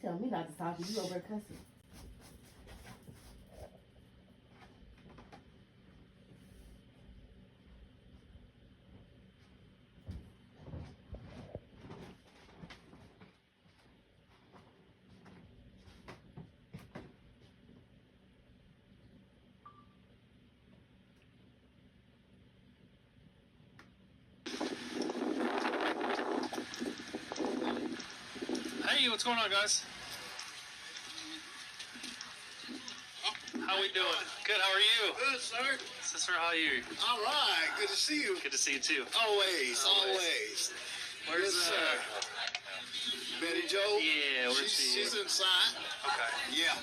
tell me not to talk to you over cussing. Hey, what's going on, guys? How we doing? Good, how are you? Good, sir. Sister, how are you? All right. Good to see you. Good to see you, too. Always. Where's, Yes, sir. Betty Joe? Yeah, where's she? She's inside. Okay. Yeah.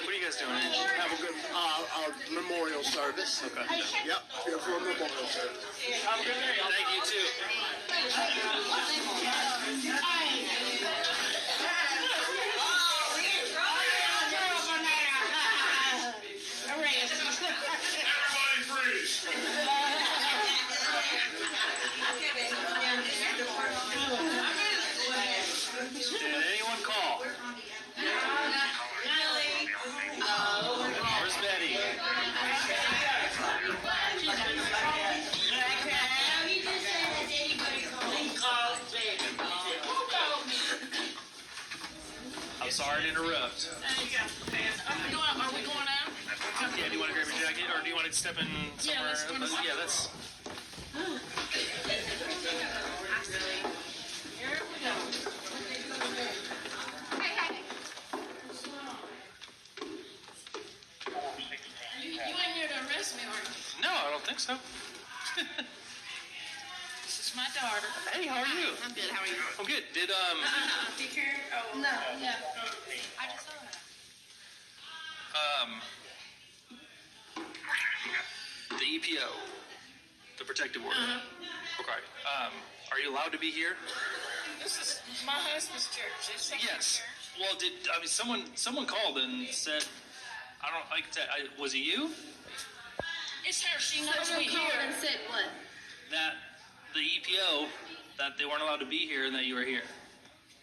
What are you guys doing? Have a good memorial service. Okay. Yep. Here for a memorial service. Have a good day. Thank you, too. Everybody freeze. Did anyone call? Where's Betty? I'm sorry to interrupt. Are we going out? Yeah, do you want to grab your jacket, or do you want to step in somewhere? Yeah, let's Here we go. You ain't here to arrest me, are you? No, I don't think so. This is my daughter. Hey, how are you? I'm good. How are you? I'm good. Did Take care. Oh. No. Yeah. I just saw that. the EPO, the protective order. Okay. Are you allowed to be here? This is my husband's church. It's Sacred Yes. Church. Well, someone called and said, was it you? It's her. She knows Someone we called here. and said what? That the EPO, that they weren't allowed to be here and that you were here.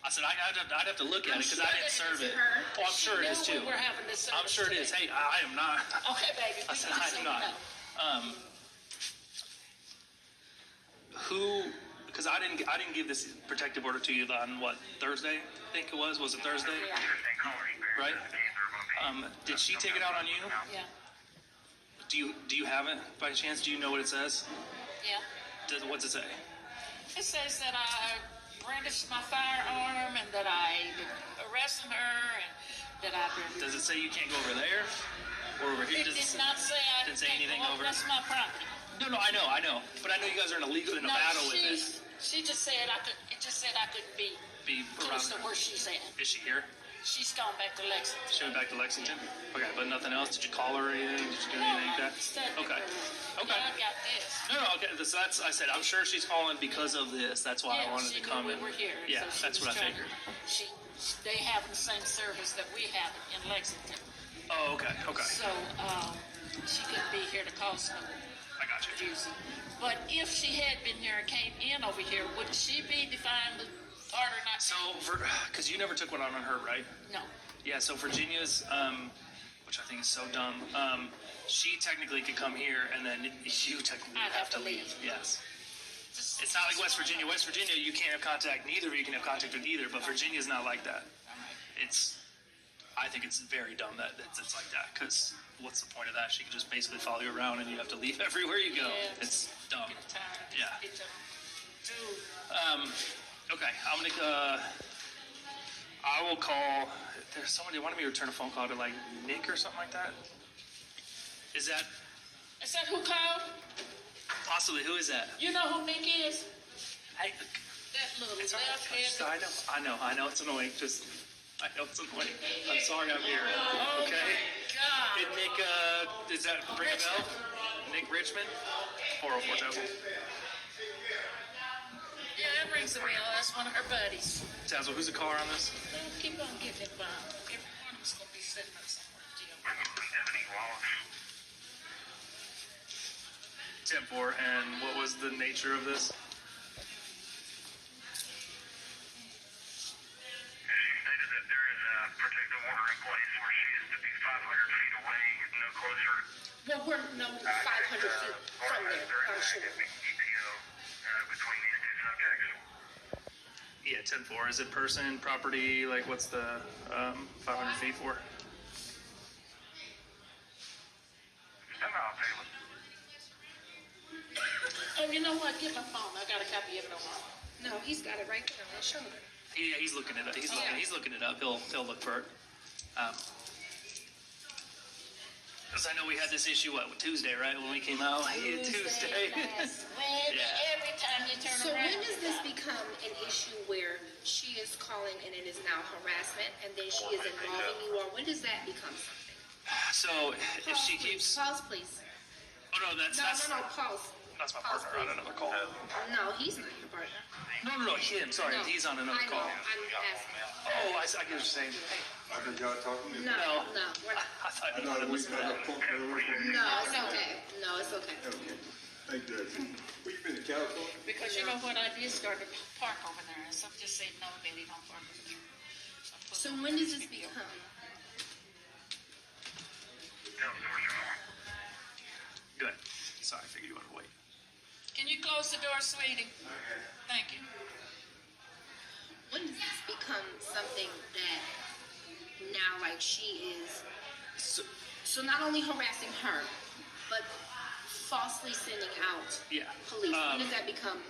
I said, I'd have to look at it because I didn't serve it. Oh, I'm sure it is She knew too. we were having this I'm service sure it is. today. Hey, I am not. Okay, baby. I said, I am not. Because I didn't give this protective order to you on what, Thursday? I think it was. Was it Thursday? Yeah. Right? Did she take it out on you? Yeah. Do you have it by chance? Do you know what it says? Yeah. What's it say? It says that I brandished my firearm and that I arrested her and that I've been. Does it say you can't go over there? Or over here? It did not say I Didn't say can't anything go over. That's my property. No, I know. But I know you guys are in a battle with this. She just said I could. It just said I couldn't be Be close to around. where she's at. Is she here? She's gone back to Lexington. She went back to Lexington? Okay, but nothing else? Did you call her or anything? Did you do anything like that? Okay. Okay. Yeah, I got this. No, okay. That's, I said, I'm sure she's calling because of this. That's why I wanted she to come knew in. we were here. Yeah, so she that's was what I trying- figured. They have the same service that we have in Lexington. Oh, okay. So she couldn't be here to cause no I got you. confusion. But if she had been here and came in over here, would she be defined the part or not? So, because you never took one on her, right? No. Yeah, so Virginia's, which I think is so dumb, she technically could come here and then you technically I'd have to leave. Yes. It's not like West Virginia. West Virginia, you can't have contact, neither of you can have contact with either, but Virginia's not like that. I think it's very dumb that it's like that, because what's the point of that? She can just basically follow you around and you have to leave everywhere you go. Yeah, It's dumb. Get tired. Yeah. Get tired. Dude. Okay, I'm gonna, I will call, there's somebody wanted me to return a phone call to like Nick or something like that. Is that Is that who called? possibly, who is that? You know who Nick is? Hey, That little it's all right. left-handed. I know it's annoying, I know it's annoying. I'm sorry I'm here, Oh okay? God. Did Nick, does that ring a bell? Nick Richmond? 404 Temple. Yeah, it rings a bell. That's one of her buddies. Tazzo, who's the caller on this? Well, keep on getting it by. Every one of us gonna be sitting up somewhere. Deal. 10-4, and what was the nature of this? place where she is to be 500 feet away, no closer. Well, we're no 500 feet from there, I'm sure. EPO between these two subjects. Yeah, 10-4. Is it person, property? Like, what's the 500 feet for? Stand out, Taylor. Oh, you know what? Get my phone. I got a copy of it on my phone. No, he's got it right there on his shoulder. Yeah, he's looking it up. He's looking it up. He'll look for it. Because I know we had this issue Tuesday, right? When we came out, Tuesday. Last Wednesday, Yeah. every time you turn So around. when does this become an issue where she is calling and it is now harassment and then she is involving you all? When does that become something? So if she Please. keeps, Pause, please. oh no, that's No, pause. that's my Pause, partner on please. another call. No, he's not your partner. No, him. Sorry, No, he's on another I know, call. I'm asking. Oh, I get what you're saying. I think y'all talking to me. No, we're not. I thought I you thought wanted to we listen got to a that. phone number from. No, it's okay. No, it's okay. Okay, thank you. Where you been, California? Because you know what? I did start to park over there, and some just say, no, Betty, don't park over there. So when does this become? Good. Sorry, I figured you wanted to wait. Can you close the door, sweetie? Thank you. When does this become something that now, like, she is so not only harassing her, but falsely sending out Yeah. police? When does that become?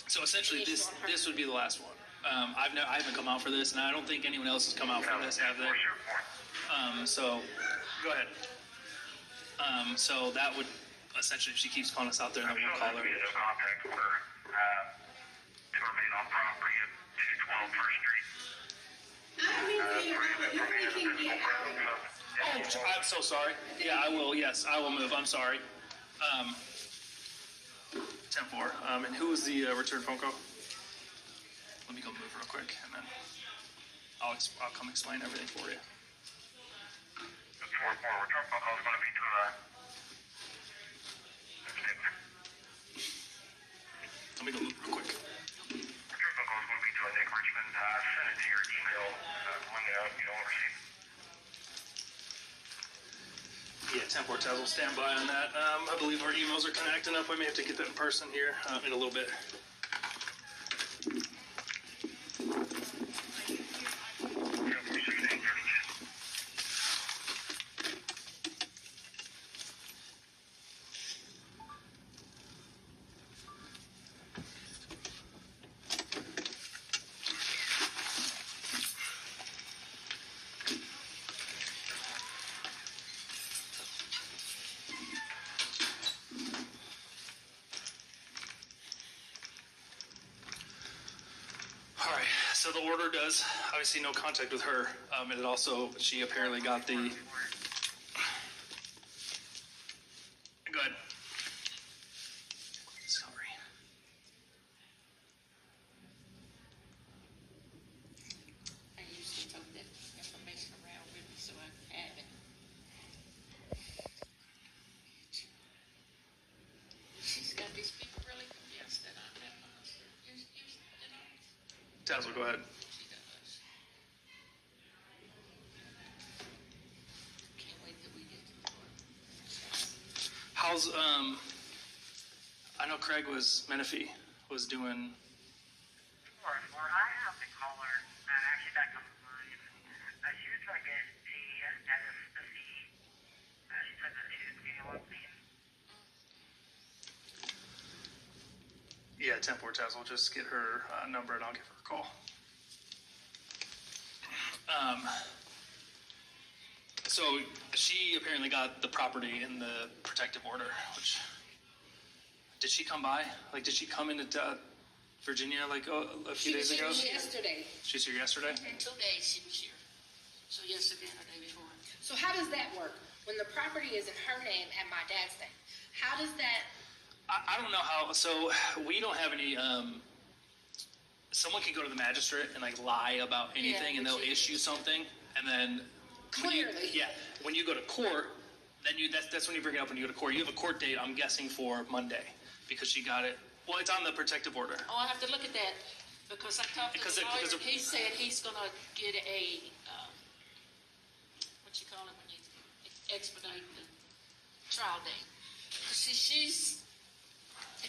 So essentially, this would be the last one. I haven't come out for this, and I don't think anyone else has come out for this, have they? So go ahead. So that would essentially, if she keeps calling us out there, then we'll call her. Contact order to remain on property at 212 First Street. Oh, I'm so sorry. Yeah, I will. Yes, I will move. I'm sorry. 10-4. And who was the return phone call? Let me go move real quick, and then I'll come explain everything for you. The 4-4 return phone call is going to be to Let me go move real quick. return phone call is going to be to Nick Richmond. Send it to your email when you don't receive. Yeah, 10-4 Taz will stand by on that. I believe our emails are connecting up. I may have to get that in person here in a little bit. All right, so the order does obviously no contact with her, and it also, she apparently got the, go ahead. Sorry. I usually took that information around with me so I have it. She's got these people really convinced that I'm that monster. You know, Taz, go ahead. she does. Can't wait till we get to the court. How's, I know Menifee was doing, I have the caller that actually that comes to mind. She was trying to get that is the fee. She said that she didn't see a lot of fees. yeah, 10-4 Taz, we'll just get her number and I'll give her a call. So she apparently got the property in the protective order, which, did she come by? Like, did she come into Virginia like a few days ago? Yesterday. She's here yesterday? In 2 days she was here. So yesterday or the day before. So how does that work? When the property is in her name and my dad's name, how does that? I don't know how, so we don't have any, someone can go to the magistrate and like lie about anything and they'll which is- issue something and then. Clearly. When you go to court, then that's when you bring it up when you go to court. You have a court date, I'm guessing, for Monday because she got it. Well, it's on the protective order. Oh, I have to look at that because I talked to Because the lawyer. because of- He said he's gonna get a expedite the trial date. See, she's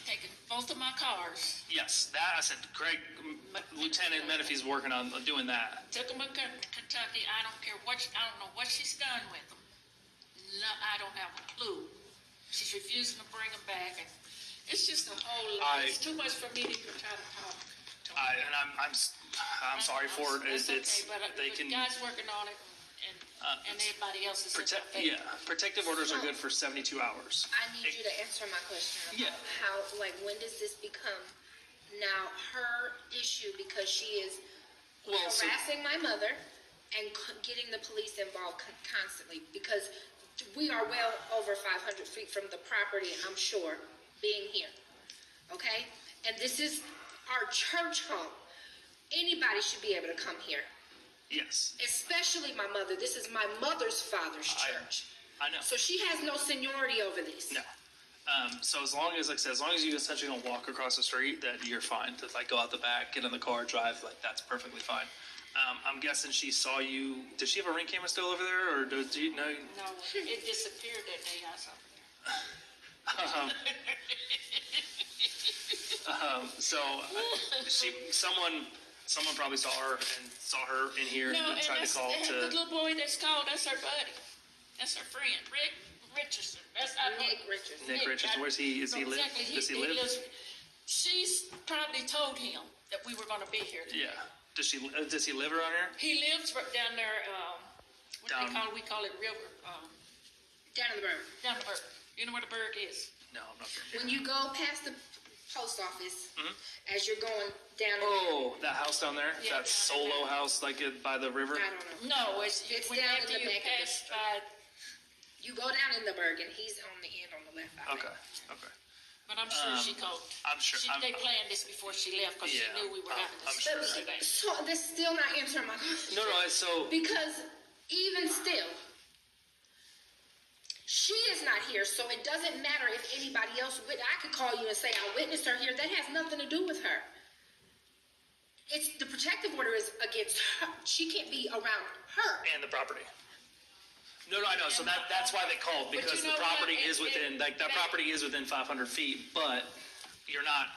taken both of my cars, Yes, that I said. Greg, Lieutenant Menifee's working on doing that. took them to Kentucky. I don't care I don't know what she's done with them. No, I don't have a clue. She's refusing to bring them back, and it's just a whole lot. It's too much for me to even try to talk. I'm sorry for it. It's It's okay, but they the can guys working on it, and everybody else is protect. Yeah, protective orders are good for 72 hours. I need you to answer my question about Yeah. how, like, when does this become now her issue because she is Well, so- harassing my mother and getting the police involved constantly because we are well over 500 feet from the property, I'm sure, being here. Okay? And this is our church home. Anybody should be able to come here, Yes, especially my mother. This is my mother's father's church. I know. So she has no seniority over this. No. So as long as, like I said, as long as you essentially don't walk across the street, that you're fine. To like go out the back, get in the car, drive, like that's perfectly fine. I'm guessing she saw you. Does she have a ring camera still over there, or do you know? No, it disappeared that day I saw it. So someone probably saw her in here No, and and tried to call the to. little boy that's called, that's her buddy. That's her friend, Rick Richardson. That's Nick Richardson. Nick Richardson. Where's he? Is he live? Exactly. Does he live? She's probably told him that we were going to be here today. Yeah. Does he live around here? He lives right down there. What do they call it? We call it River. Down in the burg. Down the Berg. You know where the Berg is? No, I'm not sure. When you go past the post office, as you're going down, Oh, that house down there? Yeah, That down solo house like by the river? I don't know. No, it's It's when down in after the you back of the pass street. by. You go down in the burg, and he's on the end on the left. I think. Okay. But I'm sure she called. I'm sure- They planned this before she left because Yeah, she knew we were having I'm this sure. today. So this is still not answering my question. No, so Because even still, she is not here, so it doesn't matter if anybody else. I could call you and say I witnessed her here. That has nothing to do with her. It's the protective order is against her. She can't be around her. and the property. No, I know. So that's why they called, But because you know the property what? is within that property is within 500 feet, but you're not.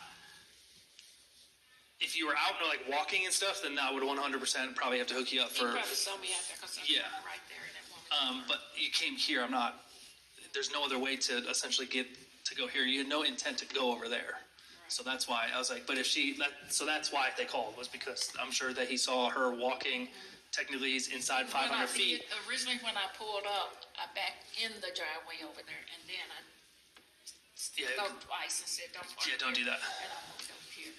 If you were out like walking and stuff, then I would 100% probably have to hook you up He for. probably saw me out there because I'm Yeah. right there in that moment. But you came here. I'm not. There's no other way to essentially get to go here. You had no intent to go over there. So that's why I was like, but if so that's why they called, was because I'm sure that he saw her walking. Technically, he's inside 500 feet. Originally, when I pulled up, I backed in the driveway over there, and then I Yeah. thought twice and said, "Don't park Yeah, don't here." do that. And I walked over here.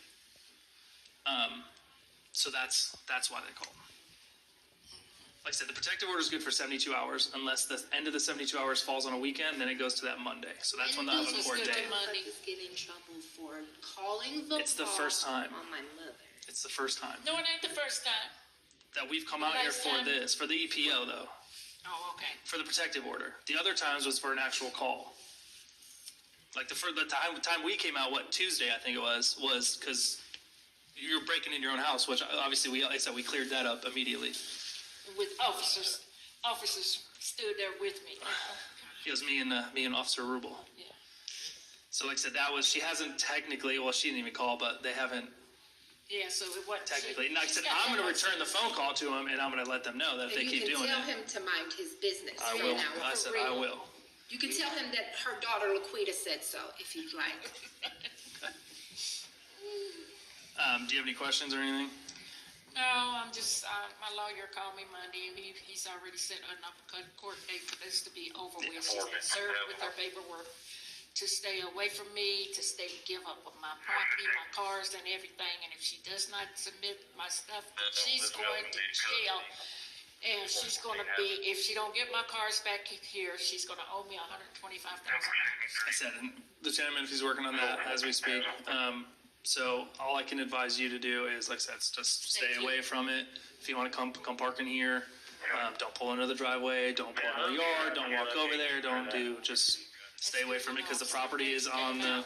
So that's why they called. Like I said, the protective order is good for 72 hours, unless the end of the 72 hours falls on a weekend, then it goes to that Monday. So that's when they'll have a This court is good date. for Monday. Like, get in trouble for calling the It's the boss first time. on my mother. It's the first time No, it ain't the first time. that we've come out here Last for time? this, for the EPO though, Oh, okay. for the protective order. The other times was for an actual call. Like the time we came out, Tuesday I think it was because you're breaking in your own house, which obviously like I said, we cleared that up immediately. With officers stood there with me. It was me and Officer Rubel. Yeah. So like I said, she hasn't technically, well, she didn't even call, but they haven't Yeah, so it wasn't. technically. And like I said, I'm going to return the phone call to him, and I'm going to let them know that if they And keep you doing can tell it, him to mind his business. I from will. now on. I said I will. You can tell him that her daughter Laquita said so, if you'd like. Do you have any questions or anything? No, I'm just, my lawyer called me Monday, and he's already set an uppercut court date for this to be over with. She's been served with her paperwork to stay away from me, to give up on my property, my cars, and everything. And if she does not submit my stuff, she's going to jail. And she's going to be, if she don't get my cars back here, she's going to owe me $125,000. I said, and Lieutenant Menifee's working on that as we speak. So all I can advise you to do is, like I said, just stay Thank you. away from it. If you want to come park in here, don't pull into the driveway, don't pull into the yard, don't walk over there, just stay away from it, because the property is on the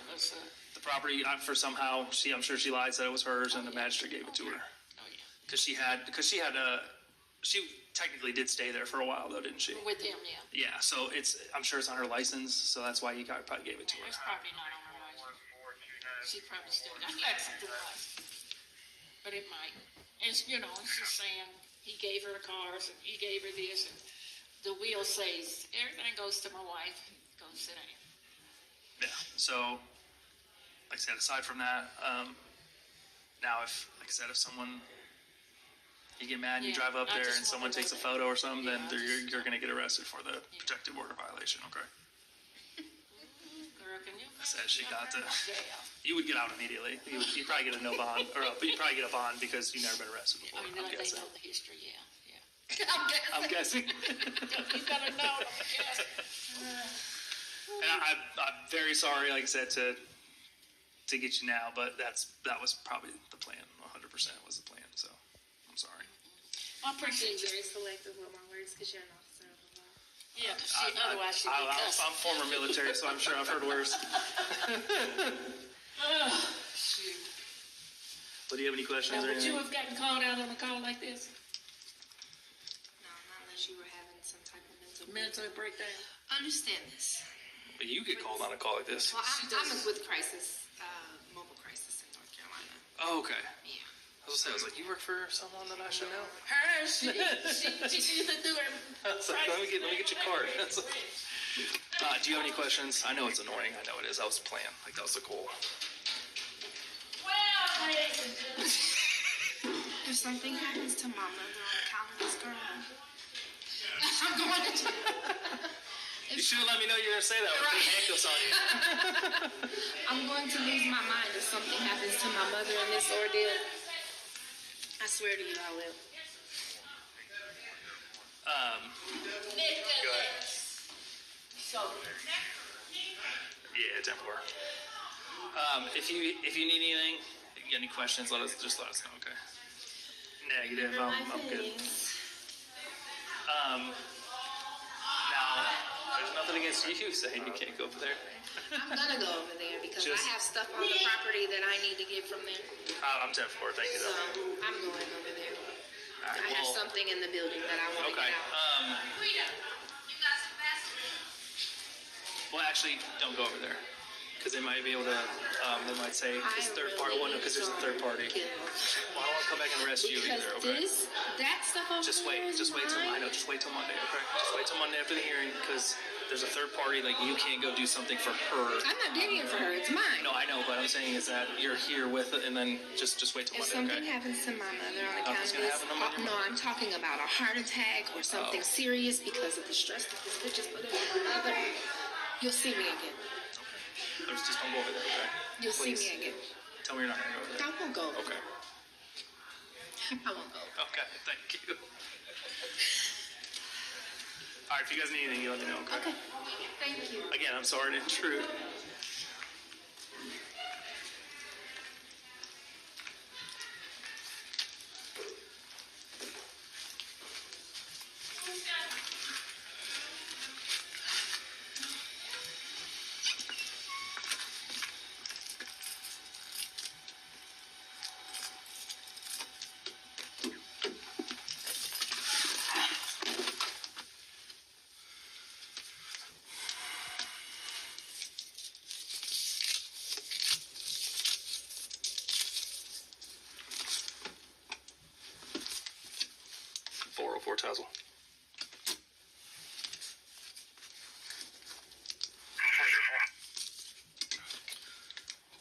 property for somehow I'm sure she lied, said it was hers, and the magistrate gave it to her Oh, yeah. because she had She technically did stay there for a while, though, didn't she? With him, yeah. Yeah, so I'm sure it's on her license, so that's why you probably gave it to her. It's probably not on her license. She probably still got access to the license. But it might. And, you know, she's saying he gave her the cars and he gave her this. And the wheel says, everything goes to my wife. Go sit down. Yeah, so, like I said, aside from that, now if someone, you get mad and you Yeah, drive up I there just and someone wanna takes a know photo or something, Yeah, then I you're going to get arrested for the protective order violation, okay? Girl, can you Said she got the, Yeah. you would get out immediately. You'd probably get a no bond, but you'd probably get a bond because you've never been arrested before, I mean, I'm they guessing. know the history, yeah. I'm guessing. You better know, I'm guessing. And I'm very sorry, like I said, to get you now, but that was probably the plan. 100% was the plan. So I'm sorry. I I'm appreciate you. very selective with my words because you're an officer of the law. Yeah, otherwise she'd be cussing. I'm former military, so I'm sure I've heard worse. Shoot. But do you have any questions Now, or would you anything? have gotten called out on a call like this? No, not unless you were having some type of Mental breakdown? Understand this. You get called on a call like this. Well, I'm with Mobile Crisis in North Carolina. Oh, okay. Yeah. I was like, you work for someone that I should know? Her, she used to do her. I was like, let me get your card. Do you have any questions? I know it's annoying. I know it is. That was the plan. Like, that was the goal. Well, ladies and gentlemen. If something happens to my mother on account of this girl, I'm going to jail. You should have let me know you were going to say that with the handcuffs on you. I'm going to lose my mind if something happens to my mother in this ordeal. I swear to you, I will. Go ahead. So, Yeah, 10-4. If you need anything, if you get any questions, let us know, okay? Negative, Remember my I'm good. feelings. Now, there's nothing against you saying you can't go over there. I'm gonna go over there because Just- I have stuff on the property that I need to get from there. I'm 10-4, thank you So though. I'm going over there. All right, I have well, something in the building that I want to okay. get out. Well, actually, don't go over there. Because they might be able to, they might say it's third party. Well, no, because there's a third party. Get Well, I won't come back and arrest you Because either, okay? that stuff over Just there wait is till mine. just wait till Monday, okay? Just wait till Monday after the hearing, because there's a third party, like, you can't go do something for her. I'm not doing it for her. It's mine. No, I know, but I'm saying is that you're here with it, and then just wait till If Monday, something okay? happens to my mother on account Nothing's of gonna this, happen to my no, I'm talking about a heart attack or something Oh. serious because of the stress that this bitch is putting on my mother. You'll see me again. Just don't go over there, okay? You'll Please. see me again. Tell me you're not gonna go over there. I won't go. Okay. I won't go. Okay, thank you. All right, if you guys need anything, you let me know, okay? Okay. Thank you. Again, I'm sorry to intrude. Fort Tazzle.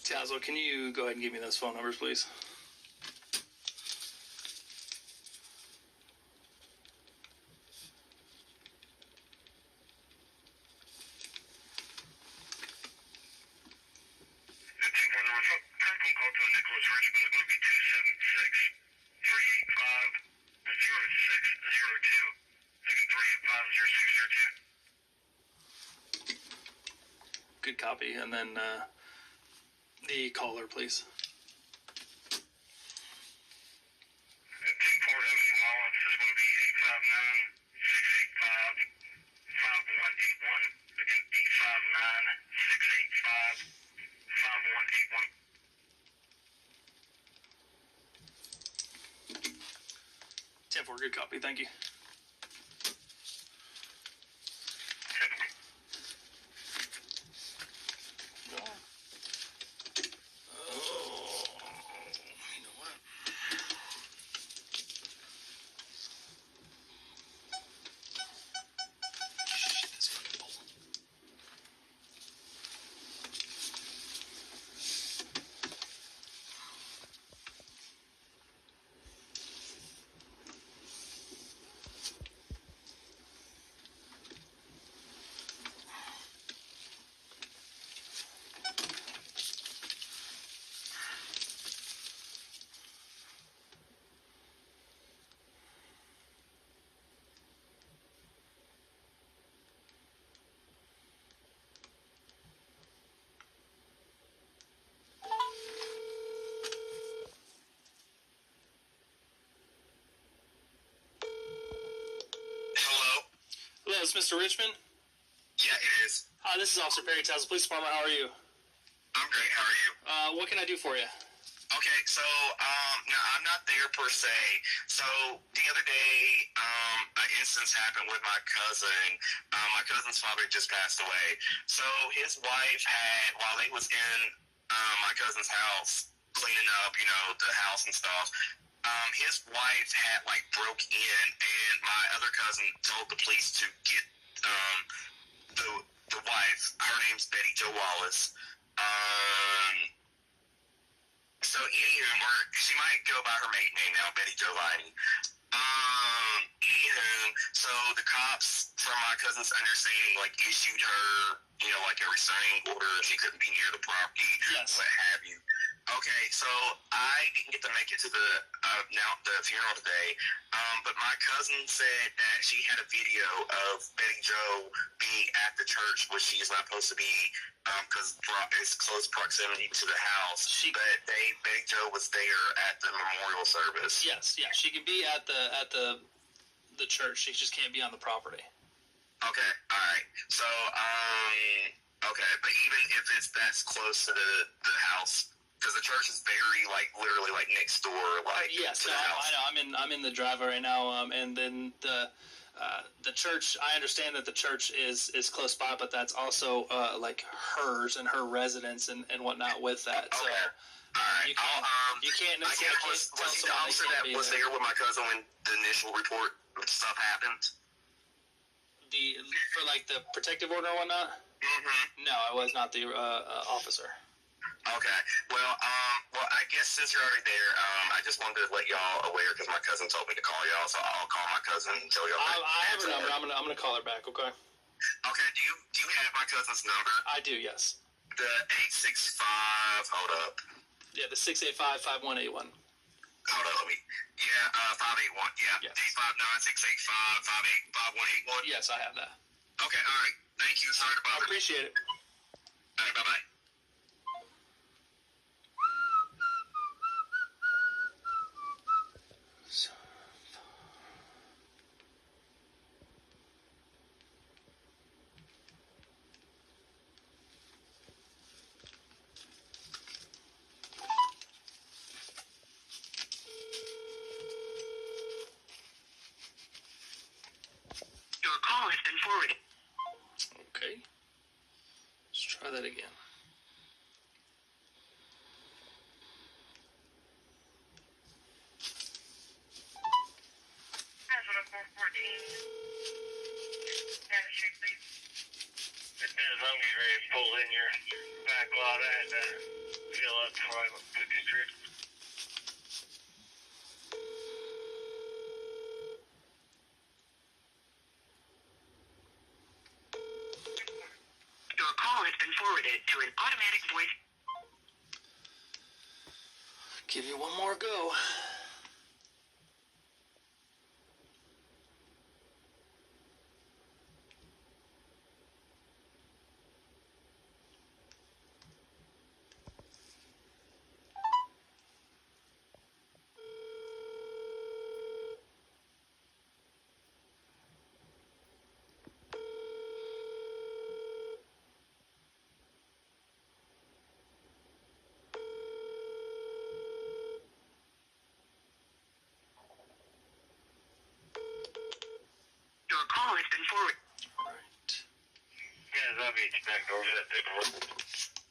Tazzle, can you go ahead and give me those phone numbers, please? Good copy. And then the caller, please. 10-4, good copy. Thank you. Hello, it's Mr. Richmond. Yeah, it is. Hi, this is Officer Perry Townsend, Police Department. How are you? I'm great. How are you? What can I do for you? Okay, so no, I'm not there per se. So the other day, an instance happened with my cousin. My cousin's father just passed away. So his wife had, while they was in my cousin's house cleaning up, you know, the house and stuff, his wife had like broke in, and my other cousin told the police to get the wife. Her name's Betty Jo Wallace. So anywho, or she might go by her maiden name now, Betty Giovanni. Anywho, so the cops, from my cousin's understanding, like issued her, you know, like a restraining order if she couldn't be near the property, Yes. what have you. Okay, so I didn't get to make it to the funeral today, but my cousin said that she had a video of Betty Jo being at the church, which she is not supposed to be, because it's close proximity to the house. But Betty Jo was there at the memorial service. Yes, yeah, she can be at the church. She just can't be on the property. Okay, all right. So, okay, but even if that's close to the house. Because the church is very, like, literally, like, next door, like, yes, to the no, house. I know. I'm in the driveway right now, and then the church. I understand that the church is close by, but that's also like hers and her residence and whatnot with that. So Okay. All right. you can't I guess was he the officer that was there with my cousin when the initial report stuff happened? For like the protective order and whatnot? Mm-hmm. No, I was not the officer. Okay. Well, I guess since you're already there, I just wanted to let y'all aware because my cousin told me to call y'all, so I'll call my cousin and tell y'all. I have her number. I'm gonna call her back. Okay. Okay. Do you have my cousin's number? I do. Yes. The 865. Hold up. Yeah, the 685-5181. Hold on, let me. Yeah, 581. Yeah. Yes. 859-685-5181. Yes, I have that. Okay. All right. Thank you. Sorry to I bother. appreciate it. All right. Bye bye. Your call has been forwarded. Okay. Let's try that again. Hazard 414. Spanish Street, please. As soon as I'm getting ready to pull in your back lot, I had to fill up before I took the trip. Your call has been forwarded to an automatic voice. Give you one more go. it's been forwarded. Right. Yeah, that'd be back over that paperwork.